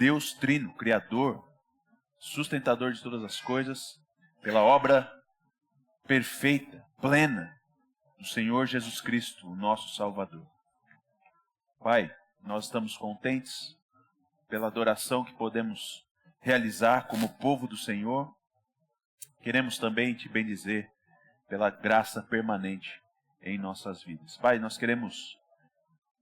Deus Trino, Criador, sustentador de todas as coisas, pela obra perfeita, plena do Senhor Jesus Cristo, o nosso Salvador. Pai, nós estamos contentes pela adoração que podemos realizar como povo do Senhor. Queremos também te bendizer pela graça permanente em nossas vidas. Pai, nós queremos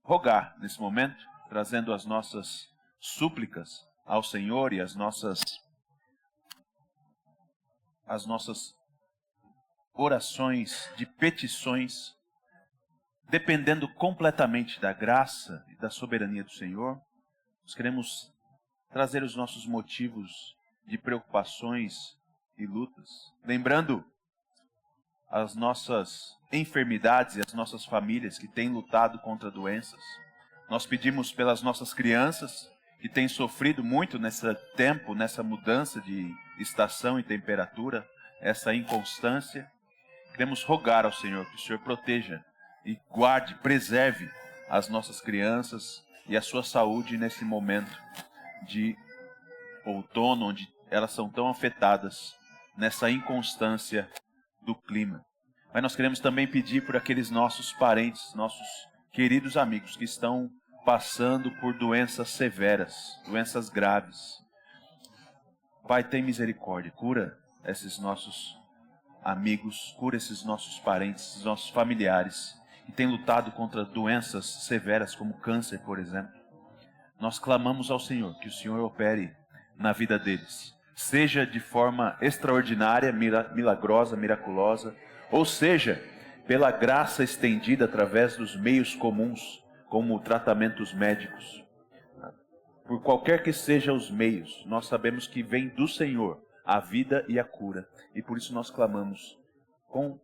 rogar nesse momento, trazendo as nossas súplicas ao Senhor e as nossas orações de petições, dependendo completamente da graça e da soberania do Senhor. Nós queremos trazer os nossos motivos de preocupações e lutas, lembrando as nossas enfermidades e as nossas famílias que têm lutado contra doenças. Nós pedimos pelas nossas crianças que têm sofrido muito nesse tempo, nessa mudança de estação e temperatura, essa inconstância. Queremos rogar ao Senhor que o Senhor proteja e guarde, preserve as nossas crianças e a sua saúde nesse momento de outono, onde elas são tão afetadas nessa inconstância do clima. Mas nós queremos também pedir por aqueles nossos parentes, nossos queridos amigos que estão passando por doenças severas, doenças graves. Pai, tem misericórdia, cura esses nossos amigos, cura esses nossos parentes, esses nossos familiares que têm lutado contra doenças severas como câncer, por exemplo. Nós clamamos ao Senhor que o Senhor opere na vida deles, seja de forma extraordinária, milagrosa, miraculosa, ou seja, pela graça estendida através dos meios comuns, como tratamentos médicos. Por qualquer que sejam os meios, nós sabemos que vem do Senhor a vida e a cura, e por isso nós clamamos com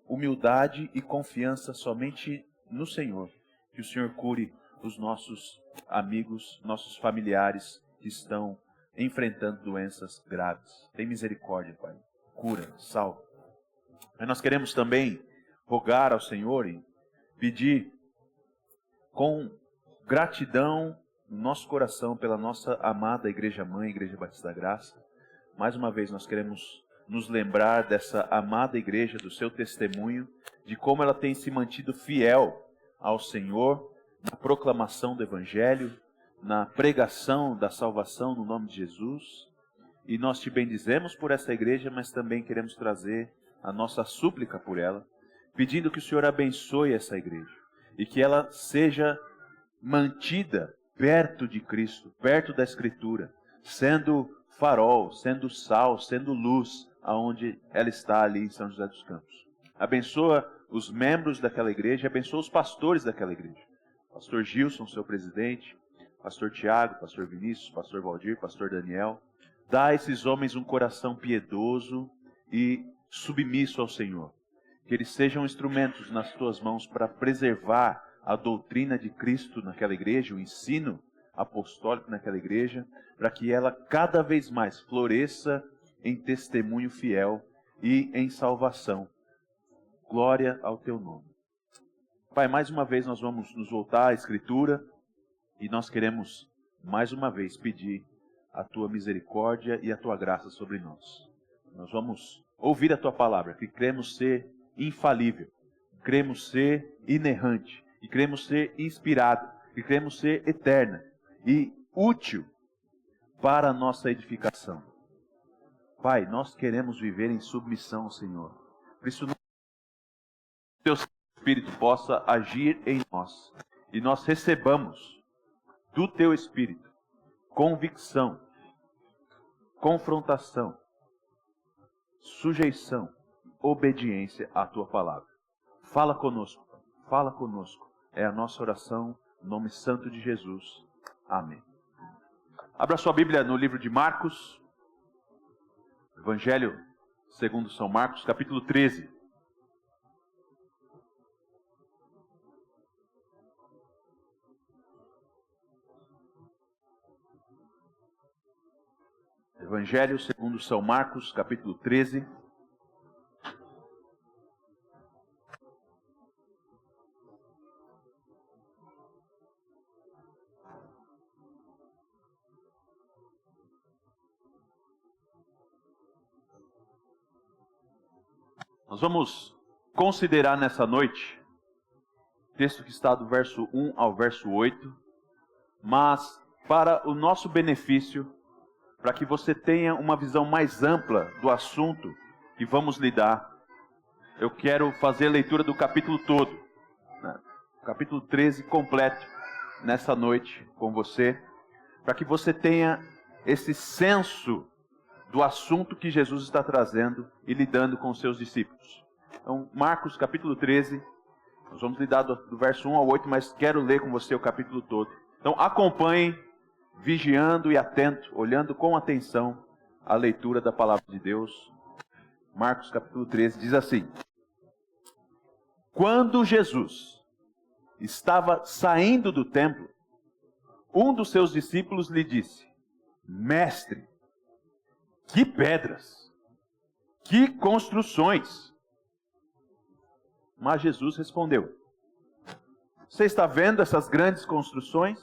humildade e confiança somente no Senhor, que o Senhor cure os nossos amigos, nossos familiares que estão enfrentando doenças graves. Tem misericórdia, Pai. Cura, salva. Mas nós queremos também rogar ao Senhor e pedir com gratidão no nosso coração pela nossa amada Igreja Mãe, Igreja Batista da Graça. Mais uma vez nós queremos nos lembrar dessa amada igreja, do seu testemunho, de como ela tem se mantido fiel ao Senhor na proclamação do Evangelho, na pregação da salvação no nome de Jesus. E nós te bendizemos por essa igreja, mas também queremos trazer a nossa súplica por ela, pedindo que o Senhor abençoe essa igreja e que ela seja mantida perto de Cristo, perto da Escritura, sendo farol, sendo sal, sendo luz, aonde ela está ali em São José dos Campos. Abençoa os membros daquela igreja, abençoa os pastores daquela igreja. Pastor Gilson, seu presidente, Pastor Tiago, Pastor Vinícius, Pastor Valdir, Pastor Daniel. Dá a esses homens um coração piedoso e submisso ao Senhor. Que eles sejam instrumentos nas tuas mãos para preservar a doutrina de Cristo naquela igreja, o ensino apostólico naquela igreja, para que ela cada vez mais floresça em testemunho fiel e em salvação. Glória ao teu nome. Pai, mais uma vez nós vamos nos voltar à Escritura e nós queremos mais uma vez pedir a tua misericórdia e a tua graça sobre nós. Nós vamos ouvir a tua palavra, que cremos ser infalível, cremos ser inerrante, e cremos ser inspirado, e cremos ser eterna e útil para a nossa edificação. Pai, nós queremos viver em submissão ao Senhor. Por isso, que o teu Espírito possa agir em nós e nós recebamos do teu Espírito convicção, confrontação, sujeição, obediência à tua palavra. Fala conosco, fala conosco. É a nossa oração, no nome santo de Jesus. Amém. Abra sua Bíblia no livro de Marcos, Evangelho segundo São Marcos, capítulo 13. Evangelho segundo São Marcos, capítulo 13. Nós vamos considerar nessa noite o texto que está do verso 1 ao verso 8, mas para o nosso benefício, para que você tenha uma visão mais ampla do assunto que vamos lidar, eu quero fazer a leitura do capítulo todo, né? O capítulo 13 completo, nessa noite com você, para que você tenha esse senso do assunto que Jesus está trazendo e lidando com os seus discípulos. Então, Marcos capítulo 13, nós vamos lidar do verso 1 ao 8, mas quero ler com você o capítulo todo. Então, acompanhe, vigiando e atento, olhando com atenção a leitura da palavra de Deus. Marcos capítulo 13 diz assim: Quando Jesus estava saindo do templo, um dos seus discípulos lhe disse: Mestre, que pedras, que construções! Mas Jesus respondeu: Você está vendo essas grandes construções?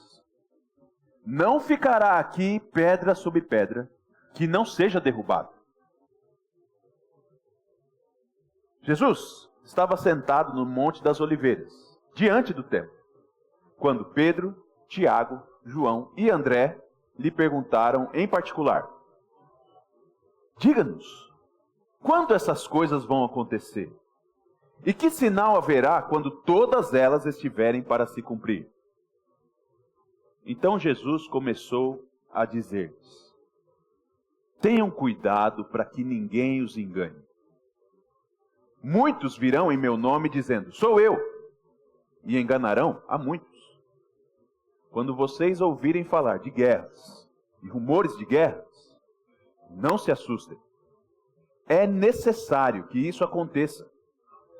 Não ficará aqui pedra sobre pedra que não seja derrubada. Jesus estava sentado no Monte das Oliveiras, diante do templo, quando Pedro, Tiago, João e André lhe perguntaram em particular: Diga-nos, quando essas coisas vão acontecer? E que sinal haverá quando todas elas estiverem para se cumprir? Então Jesus começou a dizer-lhes: Tenham cuidado para que ninguém os engane. Muitos virão em meu nome dizendo: Sou eu, e enganarão a muitos. Quando vocês ouvirem falar de guerras e rumores de guerras, não se assustem. É necessário que isso aconteça,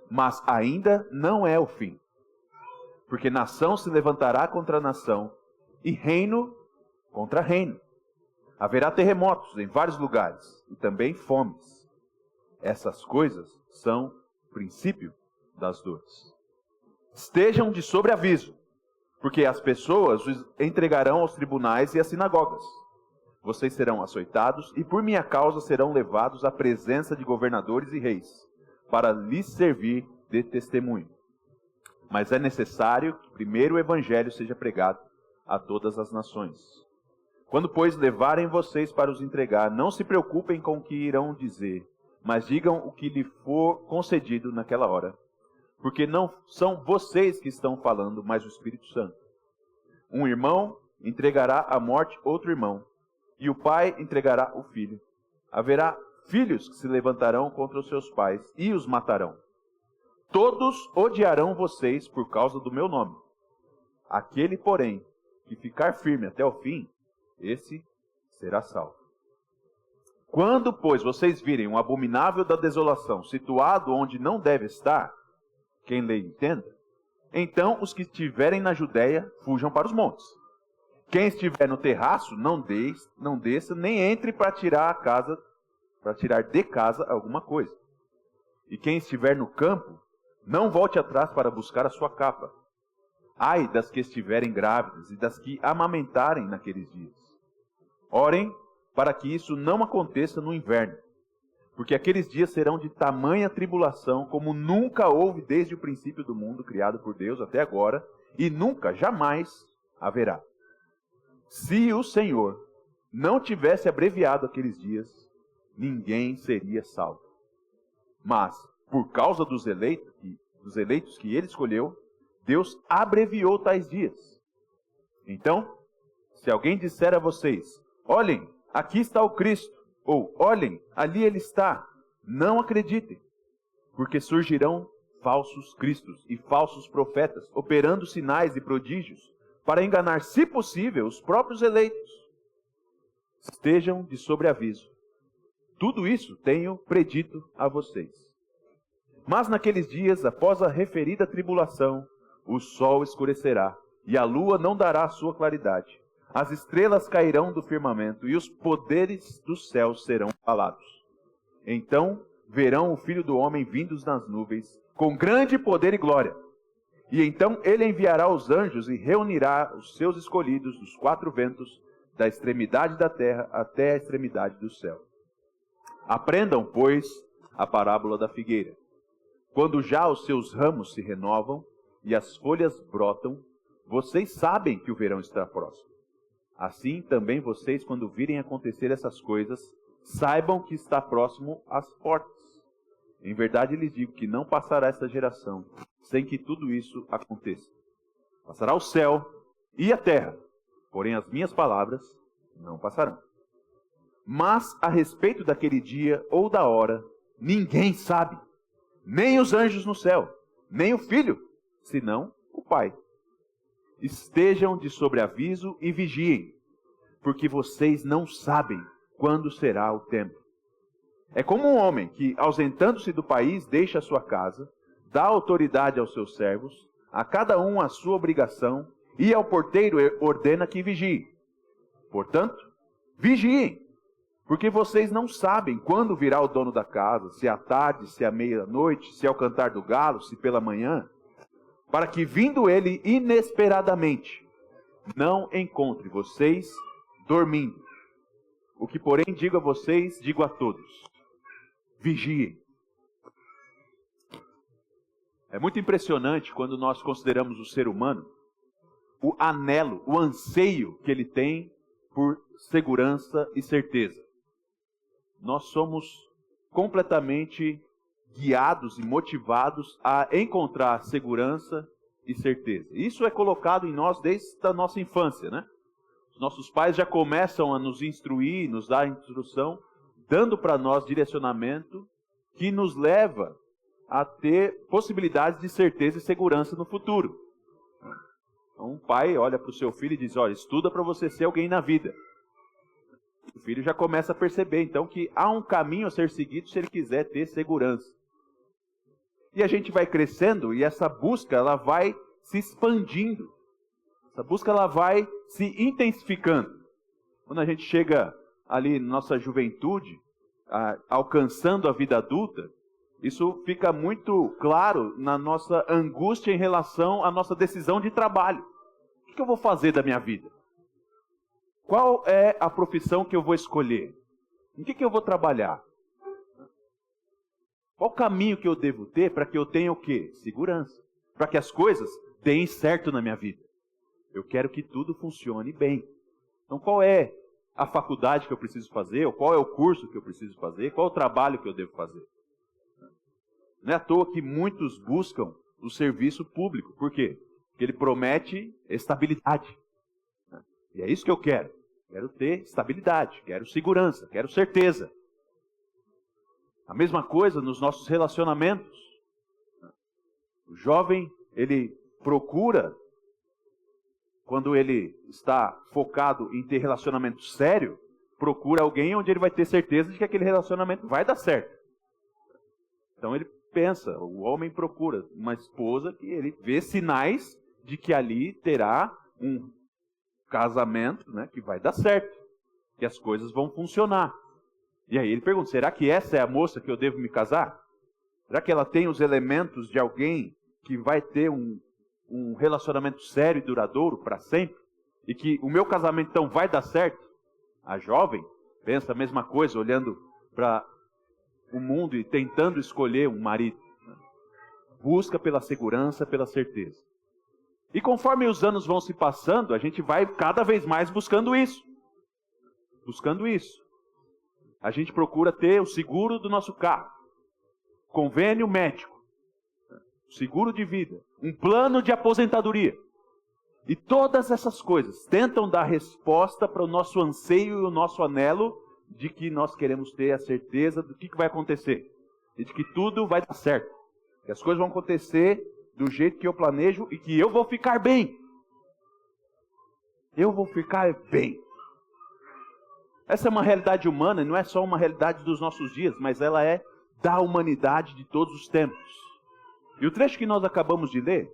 mas ainda não é o fim. Porque nação se levantará contra nação e reino contra reino. Haverá terremotos em vários lugares e também fomes. Essas coisas são o princípio das dores. Estejam de sobreaviso, porque as pessoas os entregarão aos tribunais e às sinagogas. Vocês serão açoitados e por minha causa serão levados à presença de governadores e reis, para lhes servir de testemunho. Mas é necessário que primeiro o evangelho seja pregado a todas as nações. Quando, pois, levarem vocês para os entregar, não se preocupem com o que irão dizer, mas digam o que lhe for concedido naquela hora. Porque não são vocês que estão falando, mas o Espírito Santo. Um irmão entregará à morte outro irmão, e o pai entregará o filho. Haverá filhos que se levantarão contra os seus pais e os matarão. Todos odiarão vocês por causa do meu nome. Aquele, porém, que ficar firme até o fim, esse será salvo. Quando, pois, vocês virem um abominável da desolação situado onde não deve estar, quem lê entenda, então os que estiverem na Judéia fujam para os montes. Quem estiver no terraço, não desça, nem entre para tirar de casa alguma coisa. E quem estiver no campo, não volte atrás para buscar a sua capa. Ai das que estiverem grávidas e das que amamentarem naqueles dias. Orem para que isso não aconteça no inverno, porque aqueles dias serão de tamanha tribulação como nunca houve desde o princípio do mundo criado por Deus até agora, e nunca, jamais haverá. Se o Senhor não tivesse abreviado aqueles dias, ninguém seria salvo. Mas, por causa dos eleitos que ele escolheu, Deus abreviou tais dias. Então, se alguém disser a vocês: olhem, aqui está o Cristo, ou olhem, ali ele está, não acreditem, porque surgirão falsos cristos e falsos profetas, operando sinais e prodígios, para enganar, se possível, os próprios eleitos. Estejam de sobreaviso. Tudo isso tenho predito a vocês. Mas naqueles dias, após a referida tribulação, o sol escurecerá, e a lua não dará a sua claridade. As estrelas cairão do firmamento, e os poderes dos céus serão abalados. Então verão o Filho do Homem vindos nas nuvens, com grande poder e glória. E então ele enviará os anjos e reunirá os seus escolhidos dos quatro ventos, da extremidade da terra até a extremidade do céu. Aprendam, pois, a parábola da figueira. quando já os seus ramos se renovam e as folhas brotam, vocês sabem que o verão está próximo. Assim também vocês, quando virem acontecer essas coisas, saibam que está próximo às portas. Em verdade lhes digo que não passará esta geração sem que tudo isso aconteça. Passará o céu e a terra, porém as minhas palavras não passarão. Mas a respeito daquele dia ou da hora, ninguém sabe, nem os anjos no céu, nem o Filho, senão o Pai. Estejam de sobreaviso e vigiem, porque vocês não sabem quando será o tempo. É como um homem que, ausentando-se do país, deixa a sua casa, dá autoridade aos seus servos, a cada um a sua obrigação, e ao porteiro ordena que vigie. Portanto, vigiem, porque vocês não sabem quando virá o dono da casa, se à tarde, se à meia-noite, se ao cantar do galo, se pela manhã, para que, vindo ele inesperadamente, não encontre vocês dormindo. O que, porém, digo a vocês, digo a todos: vigiem. É muito impressionante quando nós consideramos o ser humano, o anelo, o anseio que ele tem por segurança e certeza. Nós somos completamente guiados e motivados a encontrar segurança e certeza. Isso é colocado em nós desde a nossa infância, né? Os nossos pais já começam a nos instruir, nos dar instrução, dando para nós direcionamento que nos leva a ter possibilidades de certeza e segurança no futuro. Então, um pai olha para o seu filho e diz: olha, estuda para você ser alguém na vida. O filho já começa a perceber, então, que há um caminho a ser seguido se ele quiser ter segurança. E a gente vai crescendo e essa busca ela vai se expandindo. Essa busca ela vai se intensificando. Quando a gente chega ali na nossa juventude, alcançando a vida adulta, isso fica muito claro na nossa angústia em relação à nossa decisão de trabalho. O que eu vou fazer da minha vida? Qual é a profissão que eu vou escolher? Em que eu vou trabalhar? Qual o caminho que eu devo ter para que eu tenha o quê? Segurança. Para que as coisas deem certo na minha vida. Eu quero que tudo funcione bem. Então qual é a faculdade que eu preciso fazer? Ou qual é o curso que eu preciso fazer? Qual é o trabalho que eu devo fazer? Não é à toa que muitos buscam o serviço público. Por quê? Porque ele promete estabilidade. E é isso que eu quero. Quero ter estabilidade, quero segurança, quero certeza. A mesma coisa nos nossos relacionamentos. O jovem, ele procura, quando ele está focado em ter relacionamento sério, procura alguém onde ele vai ter certeza de que aquele relacionamento vai dar certo. Então ele pensa, o homem procura uma esposa que ele vê sinais de que ali terá um casamento, né, que vai dar certo, que as coisas vão funcionar. E aí ele pergunta: será que essa é a moça que eu devo me casar? Será que ela tem os elementos de alguém que vai ter um relacionamento sério e duradouro para sempre? E que o meu casamento então vai dar certo? A jovem pensa a mesma coisa, olhando para o mundo e tentando escolher um marido. Busca pela segurança, pela certeza. E conforme os anos vão se passando, a gente vai cada vez mais buscando isso. Buscando isso. A gente procura ter o seguro do nosso carro, convênio médico, seguro de vida, um plano de aposentadoria. E todas essas coisas tentam dar resposta para o nosso anseio e o nosso anelo de que nós queremos ter a certeza do que vai acontecer. E de que tudo vai dar certo. Que as coisas vão acontecer do jeito que eu planejo e que eu vou ficar bem. Eu vou ficar bem. Essa é uma realidade humana, não é só uma realidade dos nossos dias, mas ela é da humanidade de todos os tempos. E o trecho que nós acabamos de ler,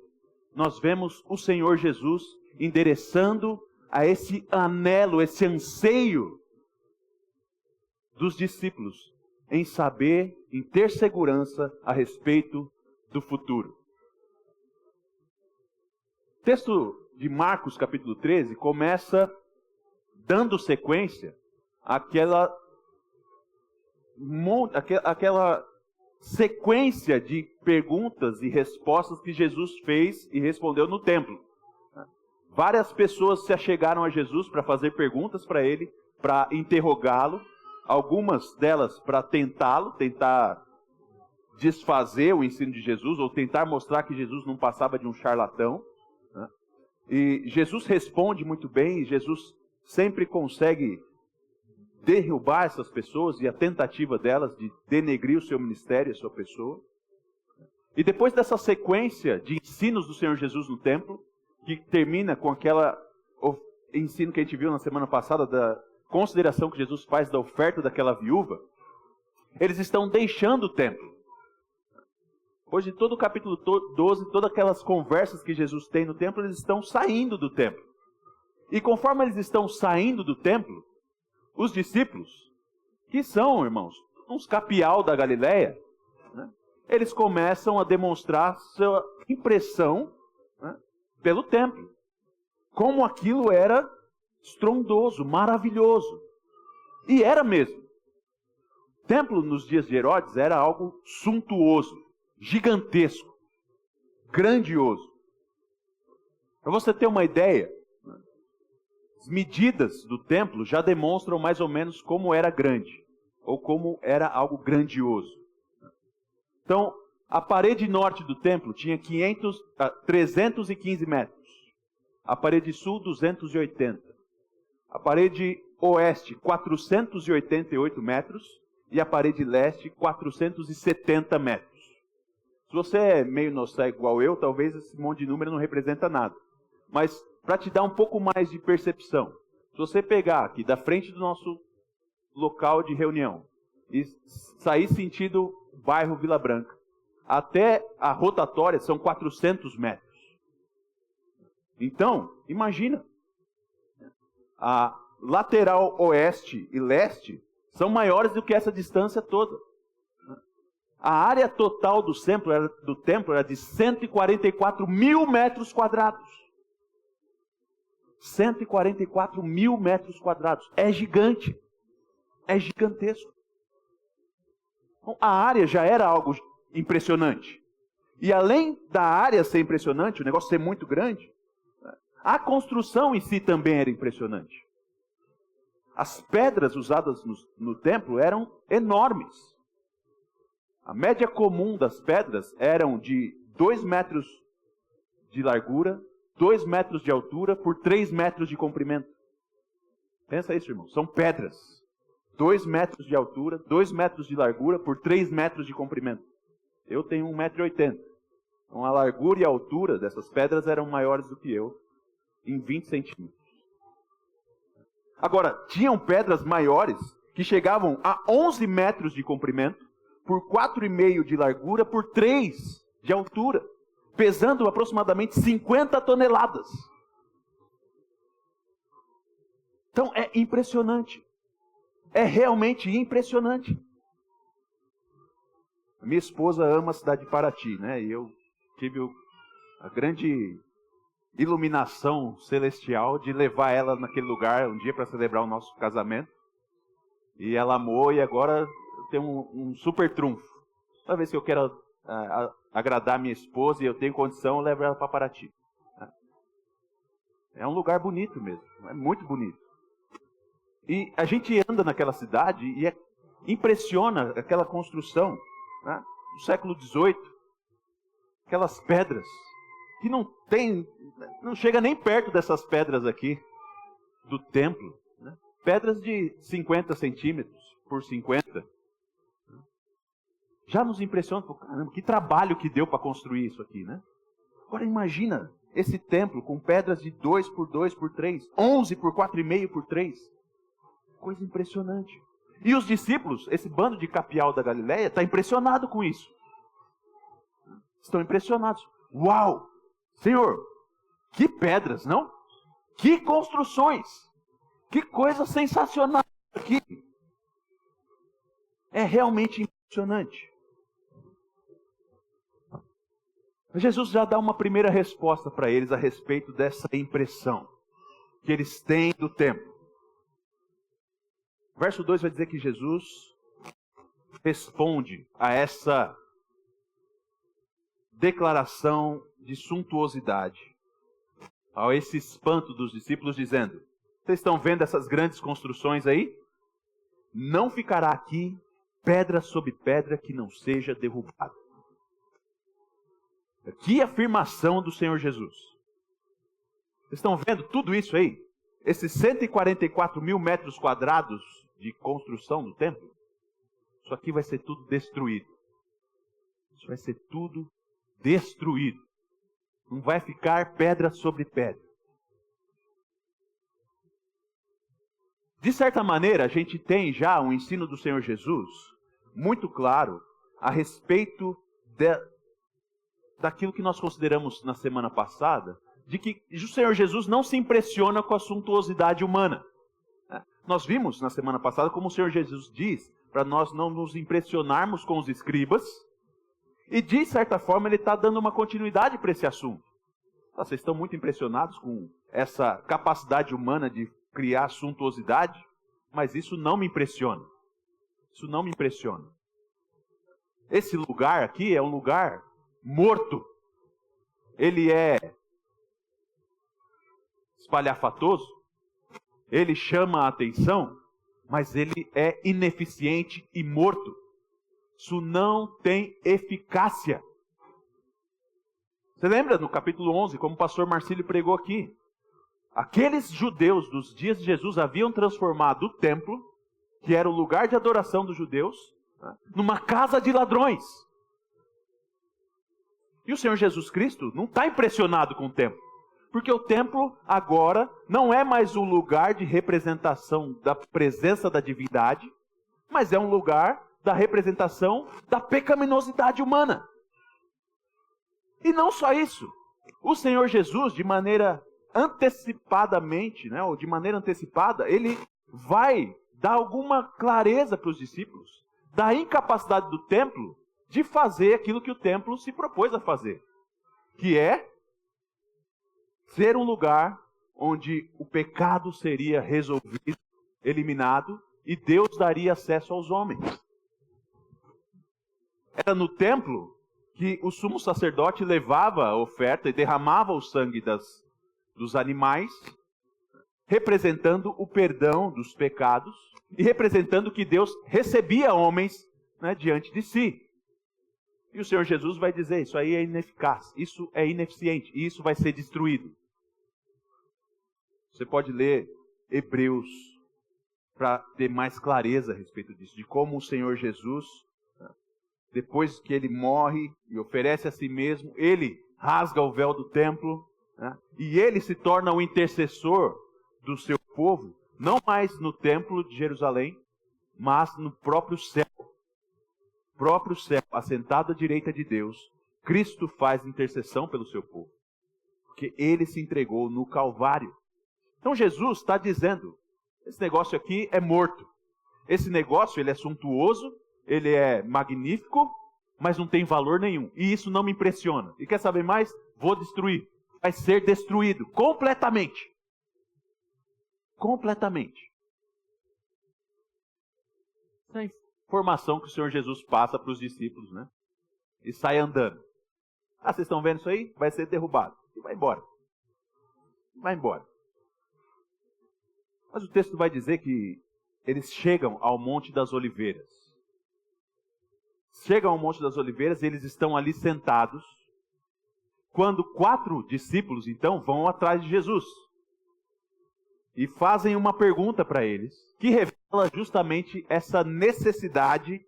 nós vemos o Senhor Jesus endereçando a esse anelo, esse anseio dos discípulos em saber, em ter segurança a respeito do futuro. O texto de Marcos, capítulo 13, começa dando sequência àquela sequência de perguntas e respostas que Jesus fez e respondeu no templo. Várias pessoas se achegaram a Jesus para fazer perguntas para ele, para interrogá-lo, algumas delas para tentá-lo, tentar desfazer o ensino de Jesus, ou tentar mostrar que Jesus não passava de um charlatão. E Jesus responde muito bem, e Jesus sempre consegue derrubar essas pessoas e a tentativa delas de denegrir o seu ministério e a sua pessoa. E depois dessa sequência de ensinos do Senhor Jesus no templo, que termina com aquela ensino que a gente viu na semana passada, da consideração que Jesus faz da oferta daquela viúva, eles estão deixando o templo. Hoje, todo o capítulo 12, todas aquelas conversas que Jesus tem no templo, eles estão saindo do templo. E conforme eles estão saindo do templo, os discípulos, que são, irmãos, uns capial da Galileia, né, eles começam a demonstrar sua impressão, né, pelo templo. Como aquilo era estrondoso, maravilhoso. E era mesmo. O templo nos dias de Herodes era algo suntuoso, gigantesco, grandioso. Para você ter uma ideia, as medidas do templo já demonstram mais ou menos como era grande, ou como era algo grandioso. Então, a parede norte do templo tinha 315 metros. A parede sul, 280. A parede oeste, 488 metros. E a parede leste, 470 metros. Se você é meio nostálgico igual eu, talvez esse monte de número não representa nada. Mas, para te dar um pouco mais de percepção, se você pegar aqui da frente do nosso local de reunião e sair sentido bairro Vila Branca, até a rotatória são 400 metros. Então, imagina, a lateral oeste e leste são maiores do que essa distância toda. A área total do templo era de 144 mil metros quadrados. 144 mil metros quadrados. É gigante. É gigantesco. Então, a área já era algo impressionante. E além da área ser impressionante, o negócio ser muito grande, a construção em si também era impressionante. As pedras usadas no templo eram enormes. A média comum das pedras eram de 2 metros de largura, 2 metros de altura por 3 metros de comprimento. Pensa isso, irmão. São pedras. 2 metros de altura, 2 metros de largura por 3 metros de comprimento. Eu tenho 1,80 m. Então a largura e a altura dessas pedras eram maiores do que eu, em 20 centímetros. Agora, tinham pedras maiores que chegavam a 11 metros de comprimento, por 4,5 de largura, por 3 de altura, pesando aproximadamente 50 toneladas. Então é impressionante. É realmente impressionante. Minha esposa ama a cidade de Paraty, né? E eu tive a grande iluminação celestial de levar ela naquele lugar um dia para celebrar o nosso casamento. E ela amou, e agora tem um super trunfo. Toda vez que eu quero agradar minha esposa e eu tenho condição, eu levo ela para Paraty. É um lugar bonito mesmo, é muito bonito. E a gente anda naquela cidade e impressiona aquela construção, né, do século XVIII. Aquelas pedras que não chega nem perto dessas pedras aqui do templo. Né? Pedras de 50 centímetros por 50. Já nos impressiona, caramba, que trabalho que deu para construir isso aqui, né? Agora imagina esse templo com pedras de 2 por 2 por 3, 11 por 4,5 por 3. Coisa impressionante. E os discípulos, esse bando de capial da Galileia, está impressionado com isso. Estão impressionados. Uau! Senhor, que pedras, não? Que construções! Que coisa sensacional aqui! É realmente impressionante. Jesus já dá uma primeira resposta para eles a respeito dessa impressão que eles têm do templo. Verso 2 vai dizer que Jesus responde a essa declaração de suntuosidade, a esse espanto dos discípulos, dizendo: vocês estão vendo essas grandes construções aí? Não ficará aqui pedra sobre pedra que não seja derrubada. Que afirmação do Senhor Jesus. Vocês estão vendo tudo isso aí? Esses 144 mil metros quadrados de construção do templo? Isso aqui vai ser tudo destruído. Isso vai ser tudo destruído. Não vai ficar pedra sobre pedra. De certa maneira, a gente tem já um ensino do Senhor Jesus muito claro a respeito daquilo que nós consideramos na semana passada, de que o Senhor Jesus não se impressiona com a suntuosidade humana. Nós vimos na semana passada como o Senhor Jesus diz para nós não nos impressionarmos com os escribas, e de certa forma ele está dando uma continuidade para esse assunto. Vocês estão muito impressionados com essa capacidade humana de criar suntuosidade, mas isso não me impressiona. Isso não me impressiona. Esse lugar aqui é um lugar morto. Ele é espalhafatoso, ele chama a atenção, mas ele é ineficiente e morto. Isso não tem eficácia. Você lembra no capítulo 11, como o pastor Marcílio pregou aqui? Aqueles judeus dos dias de Jesus haviam transformado o templo, que era o lugar de adoração dos judeus, numa casa de ladrões. E o Senhor Jesus Cristo não está impressionado com o templo. Porque o templo agora não é mais um lugar de representação da presença da divindade, mas é um lugar da representação da pecaminosidade humana. E não só isso. O Senhor Jesus, de maneira antecipadamente, ou de maneira antecipada, ele vai dar alguma clareza para os discípulos da incapacidade do templo de fazer aquilo que o templo se propôs a fazer, que é ser um lugar onde o pecado seria resolvido, eliminado, e Deus daria acesso aos homens. Era no templo que o sumo sacerdote levava a oferta e derramava o sangue dos animais, representando o perdão dos pecados e representando que Deus recebia homens, diante de si. E o Senhor Jesus vai dizer: isso aí é ineficaz, isso é ineficiente, e isso vai ser destruído. Você pode ler Hebreus para ter mais clareza a respeito disso, de como o Senhor Jesus, depois que ele morre e oferece a si mesmo, ele rasga o véu do templo, e ele se torna o intercessor do seu povo, não mais no templo de Jerusalém, mas no próprio céu. Próprio céu, assentado à direita de Deus, Cristo faz intercessão pelo seu povo, porque ele se entregou no Calvário. Então Jesus está dizendo: esse negócio aqui é morto. Esse negócio, ele é suntuoso, ele é magnífico, mas não tem valor nenhum. E isso não me impressiona. E quer saber mais? Vou destruir. Vai ser destruído completamente. Completamente. Essa é a informação que o Senhor Jesus passa para os discípulos, e sai andando. Vocês estão vendo isso aí? Vai ser derrubado. E vai embora. Vai embora. Mas o texto vai dizer que eles chegam ao Monte das Oliveiras. Chegam ao Monte das Oliveiras e eles estão ali sentados, quando 4 discípulos, então, vão atrás de Jesus. E fazem uma pergunta para eles, que revela justamente essa necessidade de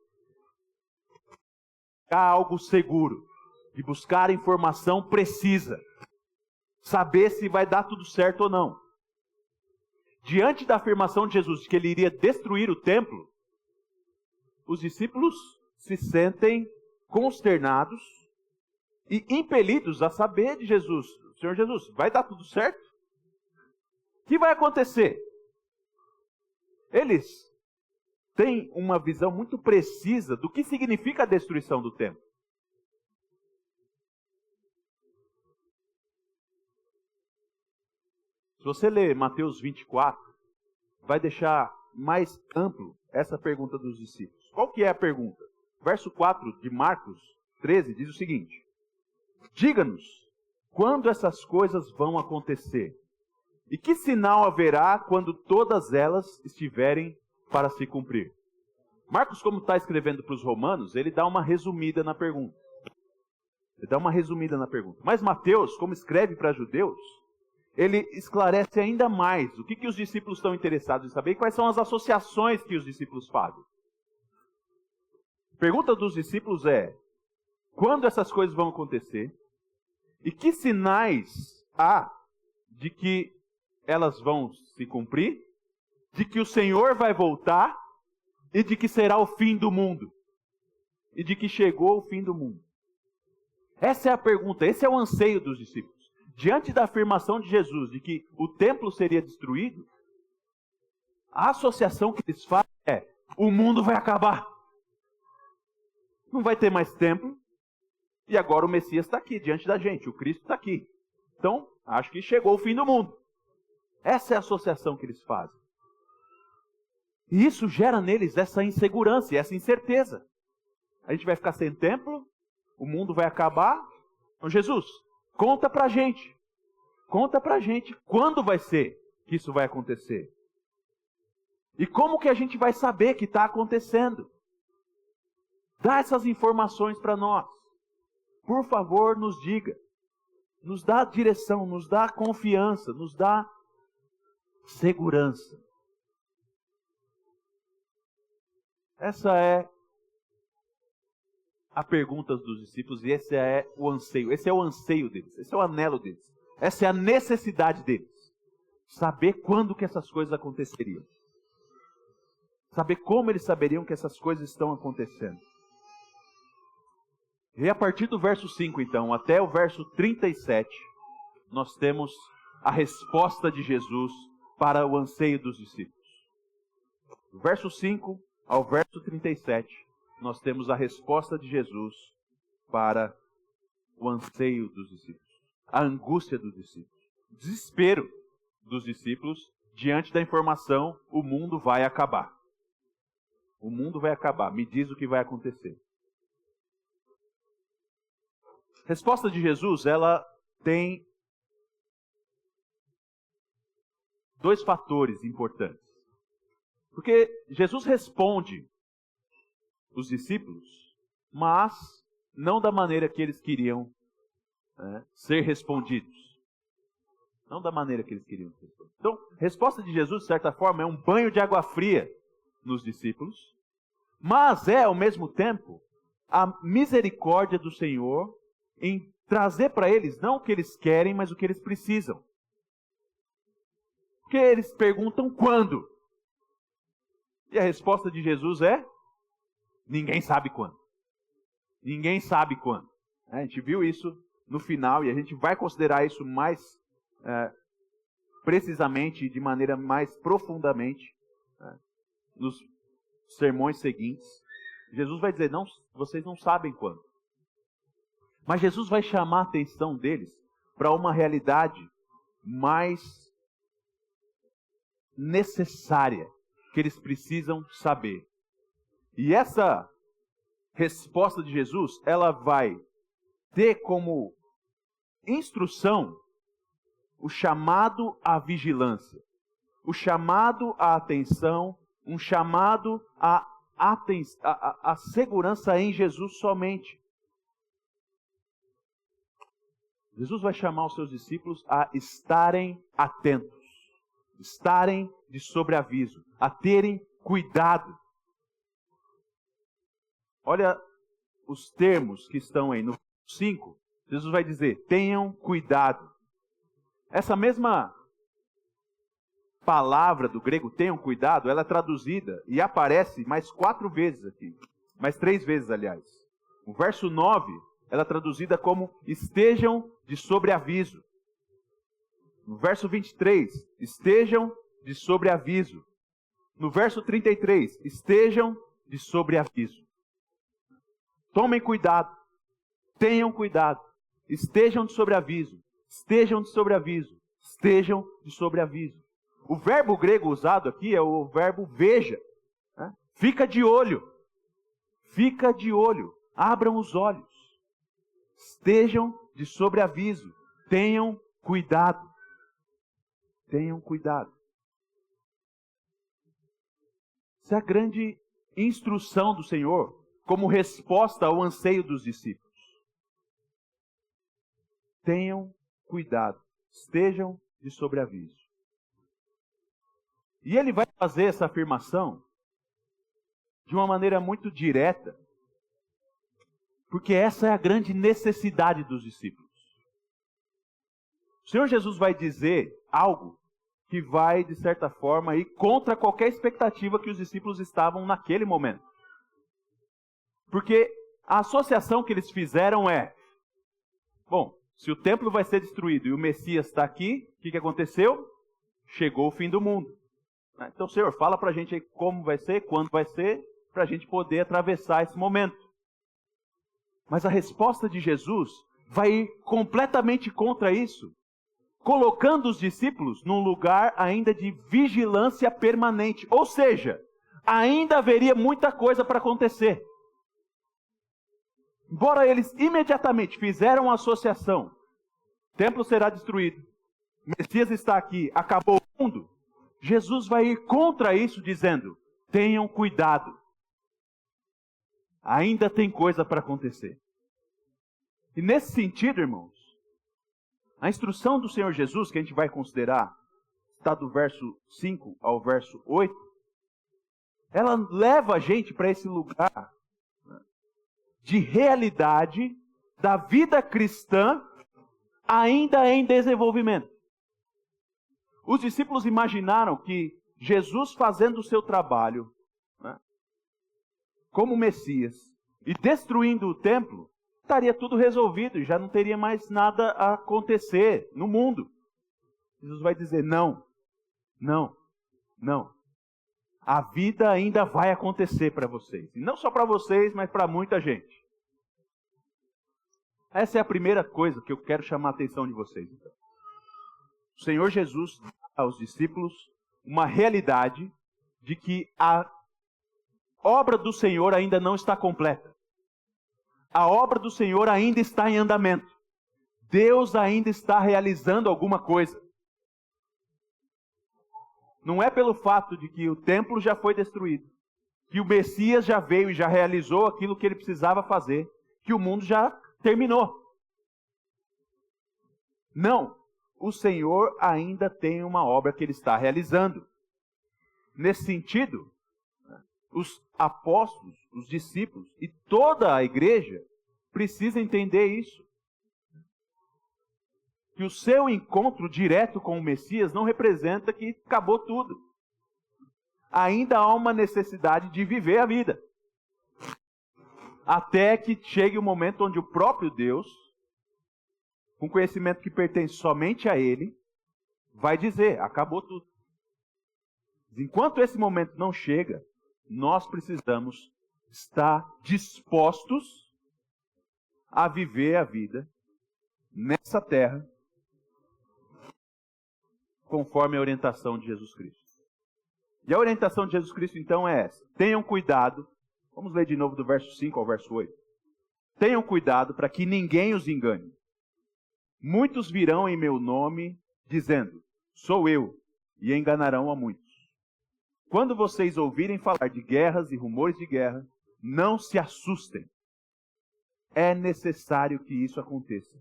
buscar algo seguro, de buscar informação precisa, saber se vai dar tudo certo ou não. Diante da afirmação de Jesus de que ele iria destruir o templo, os discípulos se sentem consternados e impelidos a saber de Jesus: Senhor Jesus, vai dar tudo certo? O que vai acontecer? Eles têm uma visão muito precisa do que significa a destruição do templo. Se você ler Mateus 24, vai deixar mais amplo essa pergunta dos discípulos. Qual que é a pergunta? Verso 4 de Marcos 13 diz o seguinte: diga-nos quando essas coisas vão acontecer, e que sinal haverá quando todas elas estiverem para se cumprir? Marcos, como está escrevendo para os romanos, ele dá uma resumida na pergunta. Mas Mateus, como escreve para judeus, ele esclarece ainda mais o que os discípulos estão interessados em saber e quais são as associações que os discípulos fazem. A pergunta dos discípulos é: quando essas coisas vão acontecer? E que sinais há de que elas vão se cumprir? De que o Senhor vai voltar? E de que será o fim do mundo? E de que chegou o fim do mundo? Essa é a pergunta, esse é o anseio dos discípulos. Diante da afirmação de Jesus de que o templo seria destruído, a associação que eles fazem é: o mundo vai acabar. Não vai ter mais templo. E agora o Messias está aqui, diante da gente. O Cristo está aqui. Então, acho que chegou o fim do mundo. Essa é a associação que eles fazem. E isso gera neles essa insegurança e essa incerteza. A gente vai ficar sem templo, o mundo vai acabar. Então, Jesus, conta pra gente. Conta pra gente quando vai ser que isso vai acontecer. E como que a gente vai saber que está acontecendo? Dá essas informações para nós. Por favor, nos diga. Nos dá direção, nos dá confiança, nos dá segurança. Essa é a pergunta dos discípulos e esse é o anseio. Esse é o anseio deles, esse é o anelo deles. Essa é a necessidade deles. Saber quando que essas coisas aconteceriam. Saber como eles saberiam que essas coisas estão acontecendo. E a partir do verso 5, então, até o verso 37, nós temos a resposta de Jesus para o anseio dos discípulos. Do verso 5 ao verso 37, nós temos a resposta de Jesus para o anseio dos discípulos. A angústia dos discípulos. O desespero dos discípulos diante da informação: o mundo vai acabar. O mundo vai acabar. Me diz o que vai acontecer. A resposta de Jesus, ela tem dois fatores importantes. Porque Jesus responde os discípulos, mas não da maneira que eles queriam ser respondidos. Não da maneira que eles queriam ser respondidos. Então, a resposta de Jesus, de certa forma, é um banho de água fria nos discípulos, mas é, ao mesmo tempo, a misericórdia do Senhor em trazer para eles não o que eles querem, mas o que eles precisam. Porque eles perguntam quando. E a resposta de Jesus é: ninguém sabe quando. Ninguém sabe quando. A gente viu isso no final e a gente vai considerar isso mais precisamente, de maneira mais profundamente, nos sermões seguintes. Jesus vai dizer: não, vocês não sabem quando. Mas Jesus vai chamar a atenção deles para uma realidade mais necessária, que eles precisam saber. E essa resposta de Jesus, ela vai ter como instrução o chamado à vigilância, o chamado à atenção, um chamado à segurança em Jesus somente. Jesus vai chamar os seus discípulos a estarem atentos, estarem de sobreaviso, a terem cuidado. Olha os termos que estão aí no 5. Jesus vai dizer: tenham cuidado. Essa mesma palavra do grego, tenham cuidado, ela é traduzida e aparece mais 4 vezes aqui. Mais 3 vezes, aliás. O verso 9, ela é traduzida como estejam de sobreaviso. No verso 23, estejam de sobreaviso. No verso 33, estejam de sobreaviso. Tomem cuidado, tenham cuidado, estejam de sobreaviso, estejam de sobreaviso, estejam de sobreaviso. O verbo grego usado aqui é o verbo veja. Fica de olho. Fica de olho. Abram os olhos. Estejam de sobreaviso. Tenham cuidado. Tenham cuidado. Essa é a grande instrução do Senhor como resposta ao anseio dos discípulos. Tenham cuidado. Estejam de sobreaviso. E ele vai fazer essa afirmação de uma maneira muito direta, porque essa é a grande necessidade dos discípulos. O Senhor Jesus vai dizer algo que vai, de certa forma, ir contra qualquer expectativa que os discípulos estavam naquele momento. Porque a associação que eles fizeram é: bom, se o templo vai ser destruído e o Messias está aqui, o que aconteceu? Chegou o fim do mundo. Então, Senhor, fala para a gente aí como vai ser, quando vai ser, para a gente poder atravessar esse momento. Mas a resposta de Jesus vai ir completamente contra isso, colocando os discípulos num lugar ainda de vigilância permanente. Ou seja, ainda haveria muita coisa para acontecer. Embora eles imediatamente fizeram a associação, o templo será destruído, o Messias está aqui, acabou o mundo, Jesus vai ir contra isso dizendo: tenham cuidado. Ainda tem coisa para acontecer. E nesse sentido, irmãos, a instrução do Senhor Jesus, que a gente vai considerar, está do verso 5 ao verso 8, ela leva a gente para esse lugar de realidade da vida cristã ainda em desenvolvimento. Os discípulos imaginaram que Jesus fazendo o seu trabalho, como Messias, e destruindo o templo, estaria tudo resolvido e já não teria mais nada a acontecer no mundo. Jesus vai dizer: não, não, não. A vida ainda vai acontecer para vocês. E não só para vocês, mas para muita gente. Essa é a primeira coisa que eu quero chamar a atenção de vocês. Então. O Senhor Jesus dá aos discípulos uma realidade de que a obra do Senhor ainda não está completa. A obra do Senhor ainda está em andamento. Deus ainda está realizando alguma coisa. Não é pelo fato de que o templo já foi destruído, que o Messias já veio e já realizou aquilo que ele precisava fazer, que o mundo já terminou. Não. O Senhor ainda tem uma obra que ele está realizando. Nesse sentido, os apóstolos, os discípulos e toda a igreja precisa entender isso. Que o seu encontro direto com o Messias não representa que acabou tudo. Ainda há uma necessidade de viver a vida. Até que chegue o momento onde o próprio Deus, com conhecimento que pertence somente a Ele, vai dizer: acabou tudo. Enquanto esse momento não chega, nós precisamos estar dispostos a viver a vida nessa terra conforme a orientação de Jesus Cristo. E a orientação de Jesus Cristo então é essa: tenham cuidado. Vamos ler de novo do verso 5 ao verso 8. Tenham cuidado para que ninguém os engane. Muitos virão em meu nome dizendo: sou eu, e enganarão a muitos. Quando vocês ouvirem falar de guerras e rumores de guerra, não se assustem. É necessário que isso aconteça,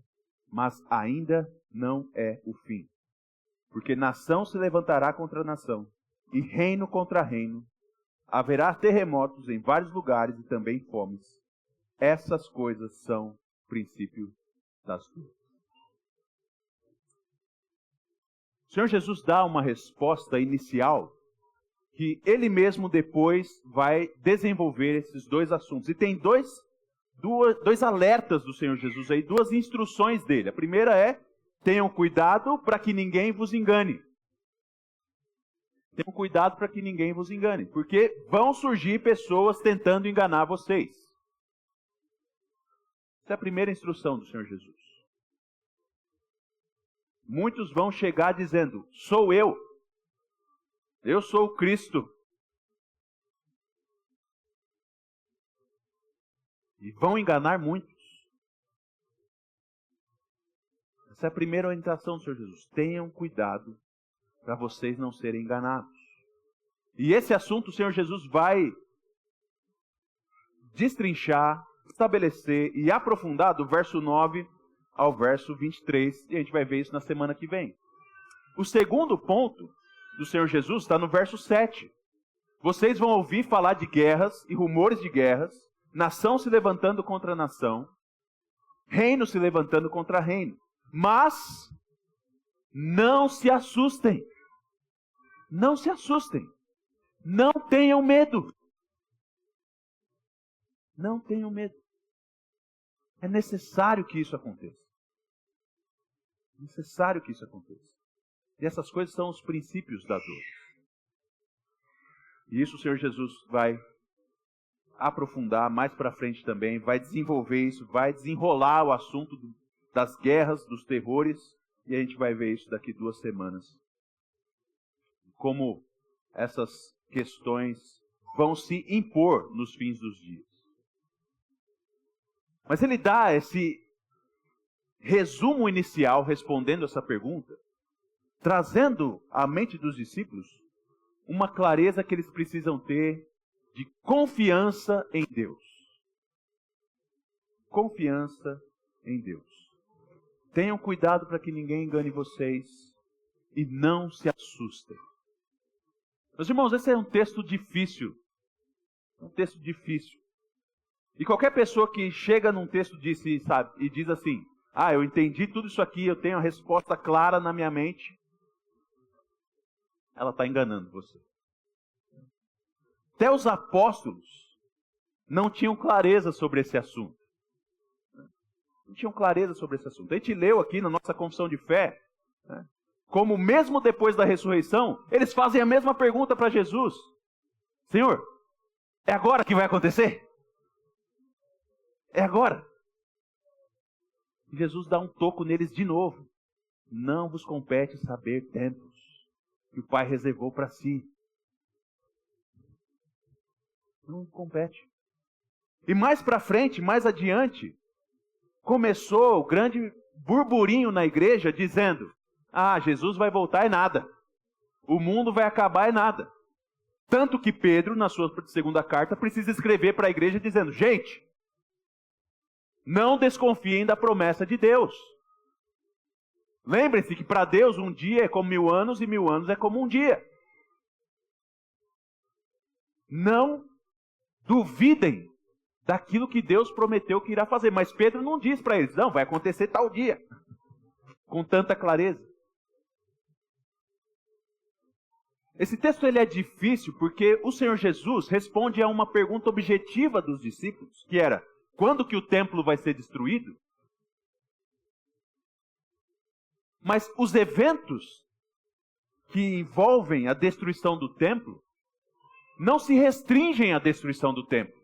mas ainda não é o fim. Porque nação se levantará contra nação, e reino contra reino. Haverá terremotos em vários lugares e também fomes. Essas coisas são princípio das dores. O Senhor Jesus dá uma resposta inicial que Ele mesmo depois vai desenvolver esses dois assuntos. E tem dois alertas do Senhor Jesus aí, duas instruções dele. A primeira é: tenham cuidado para que ninguém vos engane. Tenham cuidado para que ninguém vos engane, porque vão surgir pessoas tentando enganar vocês. Essa é a primeira instrução do Senhor Jesus. Muitos vão chegar dizendo: sou eu sou o Cristo. E vão enganar muitos. Essa é a primeira orientação do Senhor Jesus. Tenham cuidado para vocês não serem enganados. E esse assunto o Senhor Jesus vai destrinchar, estabelecer e aprofundar do verso 9 ao verso 23. E a gente vai ver isso na semana que vem. O segundo ponto do Senhor Jesus está no verso 7. Vocês vão ouvir falar de guerras e rumores de guerras, nação se levantando contra nação, reino se levantando contra reino. Mas não se assustem. Não se assustem. Não tenham medo. Não tenham medo. É necessário que isso aconteça. É necessário que isso aconteça. E essas coisas são os princípios da dor. E isso o Senhor Jesus vai aprofundar mais para frente também, vai desenvolver isso, vai desenrolar o assunto das guerras, dos terrores, e a gente vai ver isso daqui 2 semanas. Como essas questões vão se impor nos fins dos dias. Mas ele dá esse resumo inicial respondendo essa pergunta, trazendo à mente dos discípulos uma clareza que eles precisam ter de confiança em Deus. Confiança em Deus. Tenham cuidado para que ninguém engane vocês e não se assustem. Meus irmãos, esse é um texto difícil. Um texto difícil. E qualquer pessoa que chega num texto desse, sabe, e diz assim, eu entendi tudo isso aqui, eu tenho a resposta clara na minha mente, ela está enganando você. Até os apóstolos não tinham clareza sobre esse assunto. Não tinham clareza sobre esse assunto. A gente leu aqui na nossa confissão de fé, como mesmo depois da ressurreição, eles fazem a mesma pergunta para Jesus. Senhor, é agora que vai acontecer? É agora. E Jesus dá um toco neles de novo. Não vos compete saber tempos que o Pai reservou para si. Não compete. E mais para frente, mais adiante, começou o grande burburinho na igreja dizendo, Jesus vai voltar e nada. O mundo vai acabar e nada. Tanto que Pedro, na sua segunda carta, precisa escrever para a igreja dizendo, gente, não desconfiem da promessa de Deus. Lembrem-se que para Deus um dia é como 1000 anos e 1000 anos é como um dia. Não duvidem daquilo que Deus prometeu que irá fazer. Mas Pedro não diz para eles, não, vai acontecer tal dia. Com tanta clareza. Esse texto ele é difícil porque o Senhor Jesus responde a uma pergunta objetiva dos discípulos, que era, quando que o templo vai ser destruído? Mas os eventos que envolvem a destruição do templo não se restringem à destruição do templo.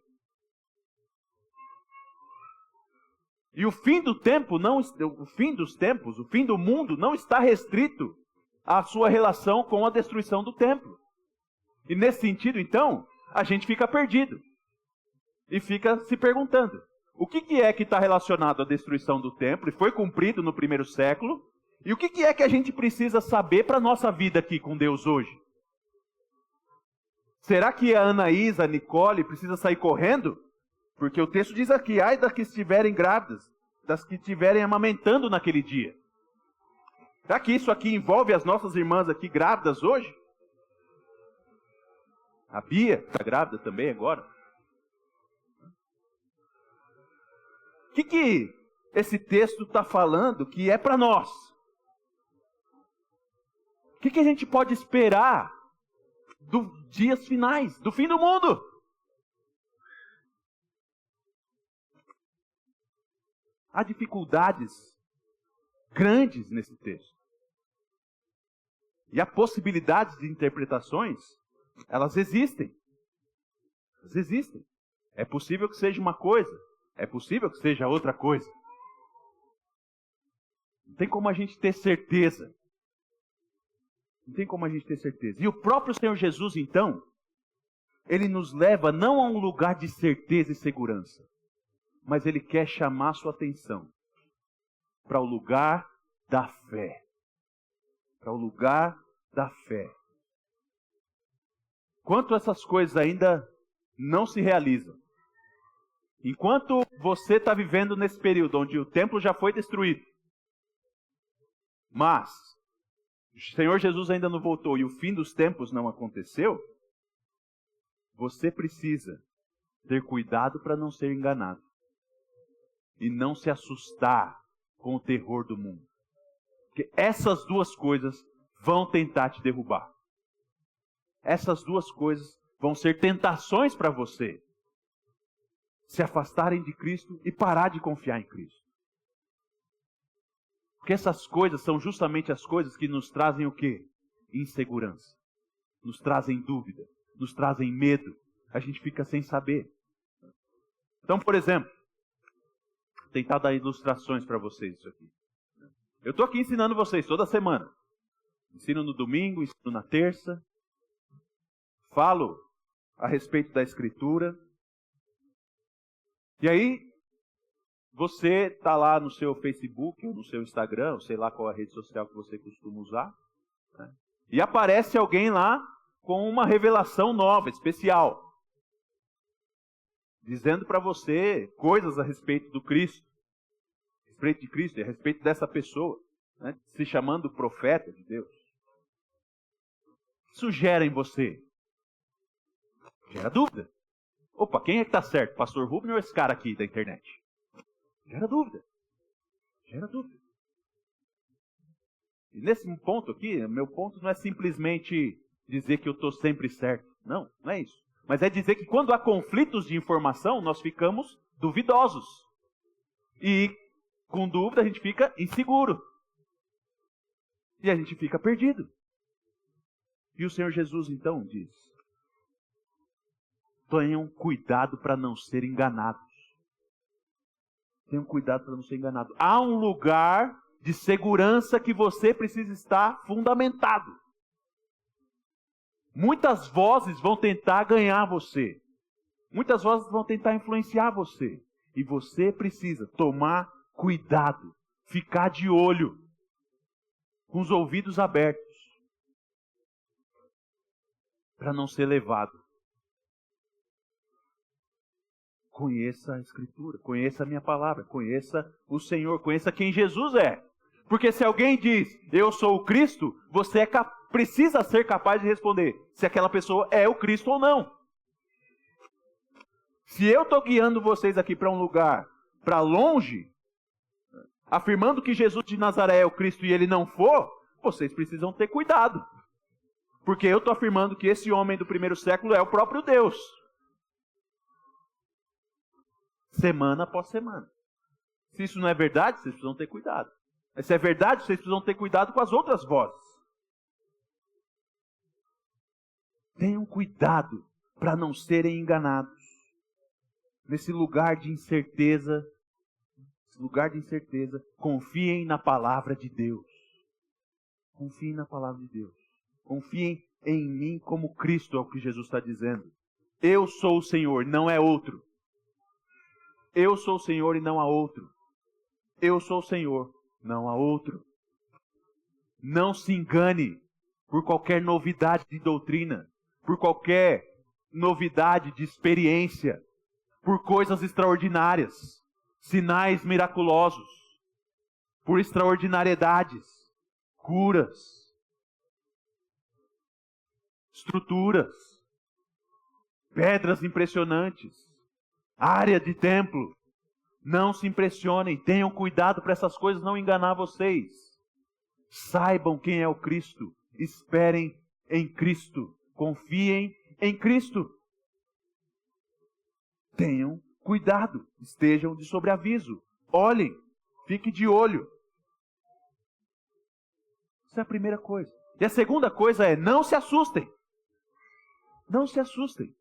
E o fim do tempo, o fim dos tempos, o fim do mundo não está restrito à sua relação com a destruição do templo. E nesse sentido, então, a gente fica perdido. E fica se perguntando, o que é que está relacionado à destruição do templo e foi cumprido no 1º século? E o que é que a gente precisa saber para a nossa vida aqui com Deus hoje? Será que a Anaísa, a Nicole, precisa sair correndo? Porque o texto diz aqui, ai das que estiverem grávidas, das que estiverem amamentando naquele dia. Será que isso aqui envolve as nossas irmãs aqui grávidas hoje? A Bia está grávida também agora. O que esse texto está falando que é para nós? O que a gente pode esperar dos dias finais, do fim do mundo? Há dificuldades grandes nesse texto. E há possibilidades de interpretações, elas existem. Elas existem. É possível que seja uma coisa, é possível que seja outra coisa. Não tem como a gente ter certeza. Não tem como a gente ter certeza. E o próprio Senhor Jesus, então, ele nos leva não a um lugar de certeza e segurança, mas Ele quer chamar sua atenção para o lugar da fé. Para o lugar da fé. Enquanto essas coisas ainda não se realizam, enquanto você está vivendo nesse período onde o templo já foi destruído, mas o Senhor Jesus ainda não voltou e o fim dos tempos não aconteceu, você precisa ter cuidado para não ser enganado e não se assustar com o terror do mundo. Porque essas duas coisas vão tentar te derrubar. Essas duas coisas vão ser tentações para você se afastarem de Cristo e parar de confiar em Cristo. Porque essas coisas são justamente as coisas que nos trazem o quê? Insegurança. Nos trazem dúvida. Nos trazem medo. A gente fica sem saber. Então, por exemplo, vou tentar dar ilustrações para vocês isso aqui. Eu estou aqui ensinando vocês toda semana. Ensino no domingo, ensino na terça. Falo a respeito da Escritura. E aí, você está lá no seu Facebook, ou no seu Instagram, ou sei lá qual é a rede social que você costuma usar, né? E aparece alguém lá com uma revelação nova, especial, dizendo para você coisas a respeito do Cristo, a respeito de Cristo e a respeito dessa pessoa, né? Se chamando profeta de Deus. Isso gera em você? Gera dúvida. Opa, quem é que está certo? Pastor Rubem ou esse cara aqui da internet? Gera dúvida. Gera dúvida. E nesse ponto aqui, meu ponto não é simplesmente dizer que eu estou sempre certo. Não, não é isso. Mas é dizer que quando há conflitos de informação, nós ficamos duvidosos. E com dúvida a gente fica inseguro. E a gente fica perdido. E o Senhor Jesus então diz: tenham cuidado para não ser enganados. Tenham cuidado para não ser enganado. Há um lugar de segurança que você precisa estar fundamentado. Muitas vozes vão tentar ganhar você. Muitas vozes vão tentar influenciar você. E você precisa tomar cuidado. Ficar de olho. Com os ouvidos abertos. Para não ser levado. Conheça a Escritura, conheça a minha palavra, conheça o Senhor, conheça quem Jesus é. Porque se alguém diz, eu sou o Cristo, você precisa ser capaz de responder se aquela pessoa é o Cristo ou não. Se eu estou guiando vocês aqui para um lugar, para longe, afirmando que Jesus de Nazaré é o Cristo e ele não for, vocês precisam ter cuidado. Porque eu estou afirmando que esse homem do primeiro século é o próprio Deus. Semana após semana. Se isso não é verdade, vocês precisam ter cuidado. Mas se é verdade, vocês precisam ter cuidado com as outras vozes. Tenham cuidado para não serem enganados. Nesse lugar de incerteza, confiem na palavra de Deus. Confiem na palavra de Deus. Confiem em mim como Cristo, é o que Jesus está dizendo. Eu sou o Senhor, não é outro. Eu sou o Senhor e não há outro. Eu sou o Senhor, não há outro. Não se engane por qualquer novidade de doutrina, por qualquer novidade de experiência, por coisas extraordinárias, sinais miraculosos, por extraordinariedades, curas, estruturas, pedras impressionantes, área de templo. Não se impressionem, tenham cuidado para essas coisas não enganar vocês. Saibam quem é o Cristo, esperem em Cristo, confiem em Cristo. Tenham cuidado, estejam de sobreaviso, olhem, fiquem de olho. Essa é a primeira coisa. E a segunda coisa é, não se assustem. Não se assustem.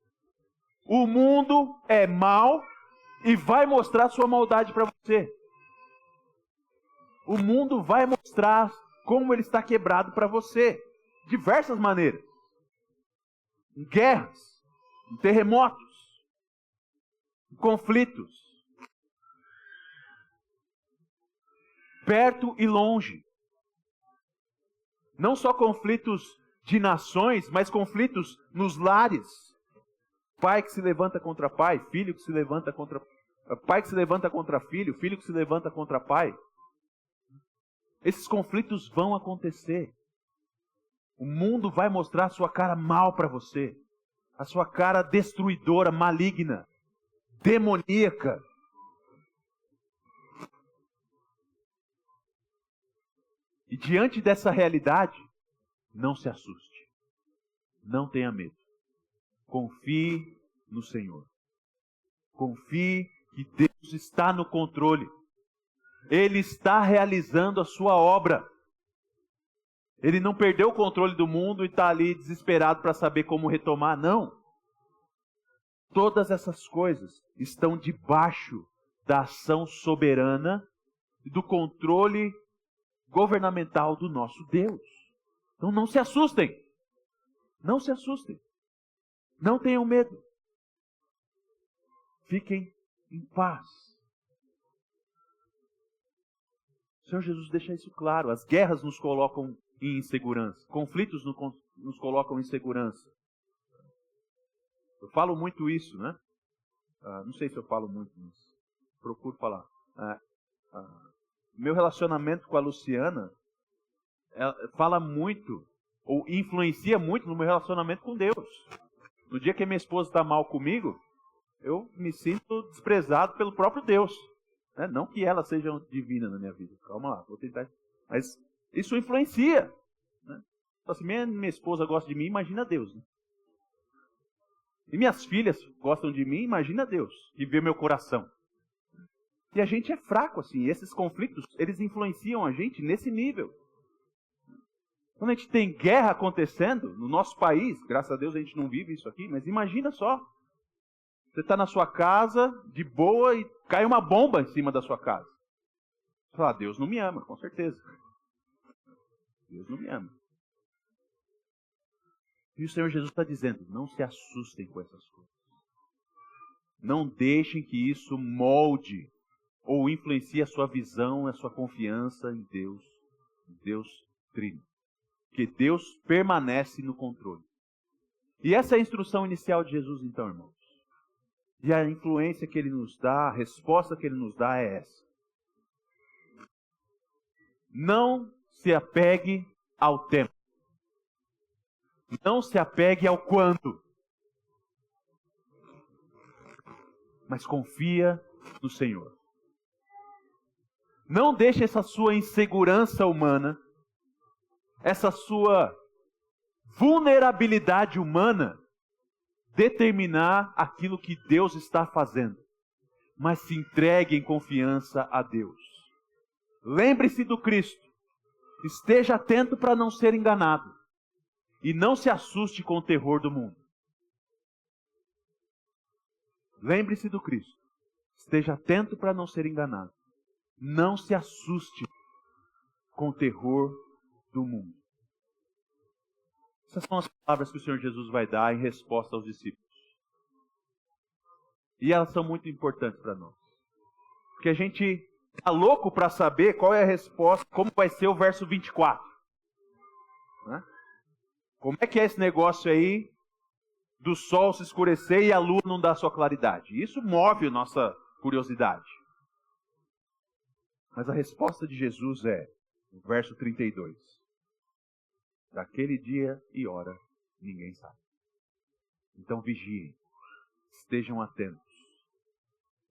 O mundo é mau e vai mostrar sua maldade para você. O mundo vai mostrar como ele está quebrado para você. Diversas maneiras. Em guerras, em terremotos, em conflitos, perto e longe. Não só conflitos de nações, mas conflitos nos lares. Pai que se levanta contra pai, filho que se levanta contra... Pai que se levanta contra filho, filho que se levanta contra pai. Esses conflitos vão acontecer. O mundo vai mostrar a sua cara mal para você. A sua cara destruidora, maligna, demoníaca. E diante dessa realidade, não se assuste. Não tenha medo. Confie no Senhor. Confie que Deus está no controle. Ele está realizando a sua obra. Ele não perdeu o controle do mundo e está ali desesperado para saber como retomar. Não. Todas essas coisas estão debaixo da ação soberana e do controle governamental do nosso Deus. Então não se assustem. Não se assustem. Não tenham medo. Fiquem em paz. O Senhor Jesus deixa isso claro. As guerras nos colocam em insegurança. Conflitos nos colocam em insegurança. Eu falo muito isso, né? Não sei se eu falo muito, mas procuro falar. Meu relacionamento com a Luciana fala muito, ou influencia muito no meu relacionamento com Deus. No dia que a minha esposa está mal comigo, eu me sinto desprezado pelo próprio Deus. Não que ela seja divina na minha vida. Calma lá, vou tentar. Mas isso influencia. Se minha esposa gosta de mim, imagina Deus. Né? E minhas filhas gostam de mim, imagina Deus, que vê meu coração. E a gente é fraco assim. E esses conflitos, eles influenciam a gente nesse nível. Quando a gente tem guerra acontecendo no nosso país, graças a Deus a gente não vive isso aqui, mas imagina só. Você está na sua casa, de boa, e cai uma bomba em cima da sua casa. Você fala, Deus não me ama, com certeza. Deus não me ama. E o Senhor Jesus está dizendo, não se assustem com essas coisas. Não deixem que isso molde ou influencie a sua visão, a sua confiança em Deus Trino. Porque Deus permanece no controle. E essa é a instrução inicial de Jesus, então, irmãos. E a influência que Ele nos dá, a resposta que Ele nos dá é essa. Não se apegue ao tempo. Não se apegue ao quando. Mas confia no Senhor. Não deixe essa sua insegurança humana, essa sua vulnerabilidade humana, determinar aquilo que Deus está fazendo. Mas se entregue em confiança a Deus. Lembre-se do Cristo. Esteja atento para não ser enganado. E não se assuste com o terror do mundo. Lembre-se do Cristo. Esteja atento para não ser enganado. Não se assuste com o terror do mundo. Essas são as palavras que o Senhor Jesus vai dar em resposta aos discípulos. E elas são muito importantes para nós. Porque a gente está louco para saber qual é a resposta, como vai ser o verso 24. Né? Como é que é esse negócio aí do sol se escurecer e a lua não dar sua claridade? Isso move a nossa curiosidade. Mas a resposta de Jesus é, no verso 32. Daquele dia e hora, ninguém sabe. Então vigiem, estejam atentos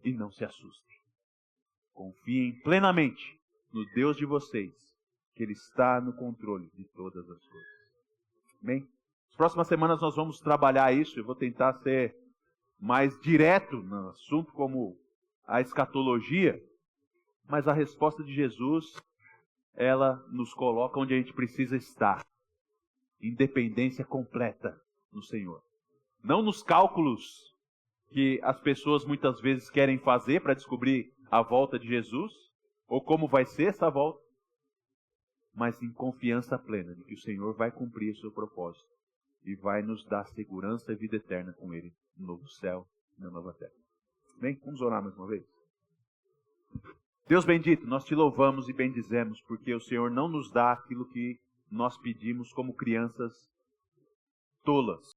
e não se assustem. Confiem plenamente no Deus de vocês, que Ele está no controle de todas as coisas. Amém? Nas próximas semanas nós vamos trabalhar isso. Eu vou tentar ser mais direto no assunto como a escatologia. Mas a resposta de Jesus, ela nos coloca onde a gente precisa estar. Independência completa no Senhor. Não nos cálculos que as pessoas muitas vezes querem fazer para descobrir a volta de Jesus, ou como vai ser essa volta, mas em confiança plena de que o Senhor vai cumprir o seu propósito e vai nos dar segurança e vida eterna com Ele, no novo céu e na nova terra. Bem, vamos orar mais uma vez? Deus bendito, nós te louvamos e bendizemos, porque o Senhor não nos dá aquilo que nós pedimos como crianças tolas.